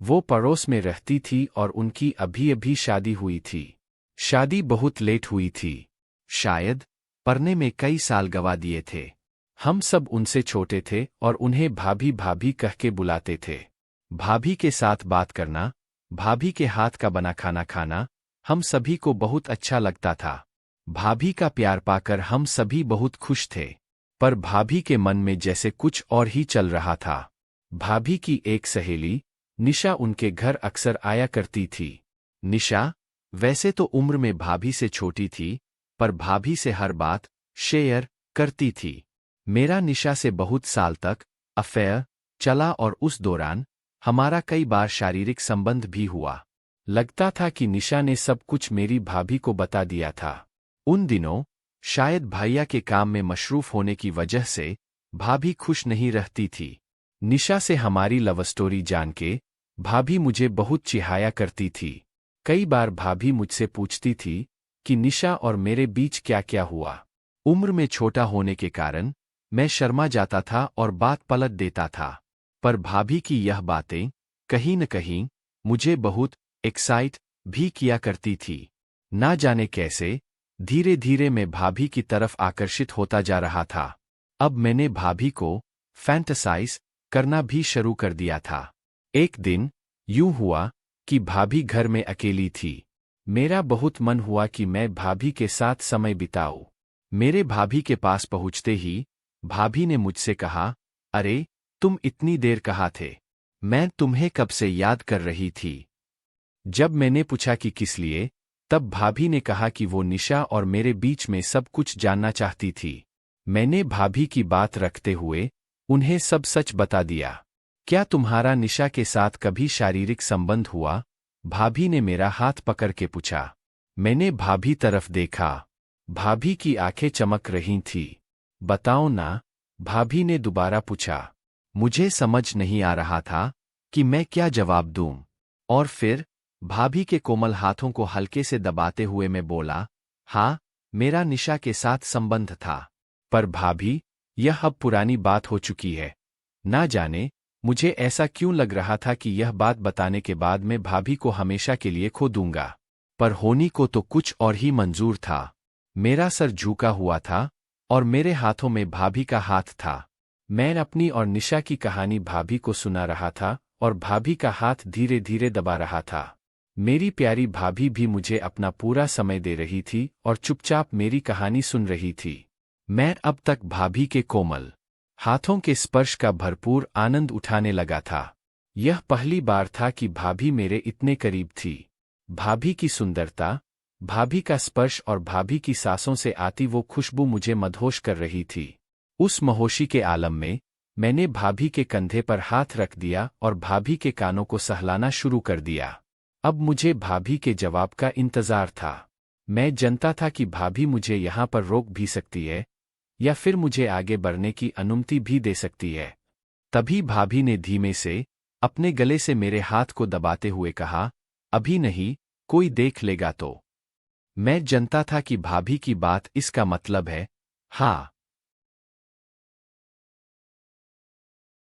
वो पड़ोस में रहती थी और उनकी अभी अभी शादी हुई थी। शादी बहुत लेट हुई थी, शायद पढ़ने में कई साल गवा दिए थे। हम सब उनसे छोटे थे और उन्हें भाभी भाभी कह के बुलाते थे। भाभी के साथ बात करना, भाभी के हाथ का बना खाना खाना हम सभी को बहुत अच्छा लगता था। भाभी का प्यार पाकर हम सभी बहुत खुश थे। पर भाभी के मन में जैसे कुछ और ही चल रहा था। भाभी की एक सहेली निशा उनके घर अक्सर आया करती थी। निशा वैसे तो उम्र में भाभी से छोटी थी, पर भाभी से हर बात शेयर करती थी। मेरा निशा से बहुत साल तक अफेयर चला और उस दौरान हमारा कई बार शारीरिक संबंध भी हुआ। लगता था कि निशा ने सब कुछ मेरी भाभी को बता दिया था। उन दिनों शायद भैया के काम में मशरूफ होने की वजह से भाभी खुश नहीं रहती थी। निशा से हमारी लव स्टोरी जान के भाभी मुझे बहुत चिढ़ाया करती थी। कई बार भाभी मुझसे पूछती थी कि निशा और मेरे बीच क्या क्या हुआ। उम्र में छोटा होने के कारण मैं शर्मा जाता था और बात पलट देता था। पर भाभी की यह बातें कहीं न कहीं मुझे बहुत एक्साइट भी किया करती थी। ना जाने कैसे धीरे धीरे मैं भाभी की तरफ आकर्षित होता जा रहा था। अब मैंने भाभी को फैंटसाइज करना भी शुरू कर दिया था। एक दिन यूं हुआ कि भाभी घर में अकेली थी। मेरा बहुत मन हुआ कि मैं भाभी के साथ समय बिताऊं। मेरे भाभी के पास पहुंचते ही भाभी ने मुझसे कहा, अरे तुम इतनी देर कहाँ थे? मैं तुम्हें कब से याद कर रही थी। जब मैंने पूछा कि किस लिए, तब भाभी ने कहा कि वो निशा और मेरे बीच में सब कुछ जानना चाहती थी। मैंने भाभी की बात रखते हुए उन्हें सब सच बता दिया। क्या तुम्हारा निशा के साथ कभी शारीरिक संबंध हुआ? भाभी ने मेरा हाथ पकड़ के पूछा। मैंने भाभी तरफ देखा। भाभी की आंखें चमक रही थीं। बताओ ना, भाभी ने दोबारा पूछा। मुझे समझ नहीं आ रहा था कि मैं क्या जवाब दूं। और फिर भाभी के कोमल हाथों को हल्के से दबाते हुए मैं बोला, हाँ, मेरा निशा के साथ संबंध था। पर भाभी, यह अब पुरानी बात हो चुकी है। ना जाने मुझे ऐसा क्यों लग रहा था कि यह बात बताने के बाद मैं भाभी को हमेशा के लिए खो दूंगा। पर होनी को तो कुछ और ही मंजूर था। मेरा सर झुका हुआ था और मेरे हाथों में भाभी का हाथ था। मैं अपनी और निशा की कहानी भाभी को सुना रहा था और भाभी का हाथ धीरे धीरे दबा रहा था। मेरी प्यारी भाभी भी मुझे अपना पूरा समय दे रही थी और चुपचाप मेरी कहानी सुन रही थी। मैं अब तक भाभी के कोमल हाथों के स्पर्श का भरपूर आनंद उठाने लगा था। यह पहली बार था कि भाभी मेरे इतने करीब थी। भाभी की सुंदरता, भाभी का स्पर्श और भाभी की सांसों से आती वो खुशबू मुझे मदहोश कर रही थी। उस महोशी के आलम में मैंने भाभी के कंधे पर हाथ रख दिया और भाभी के कानों को सहलाना शुरू कर दिया। अब मुझे भाभी के जवाब का इंतजार था। मैं जानता था कि भाभी मुझे यहाँ पर रोक भी सकती है या फिर मुझे आगे बढ़ने की अनुमति भी दे सकती है। तभी भाभी ने धीमे से अपने गले से मेरे हाथ को दबाते हुए कहा, अभी नहीं, कोई देख लेगा तो। मैं जानता था कि भाभी की बात इसका मतलब है हाँ।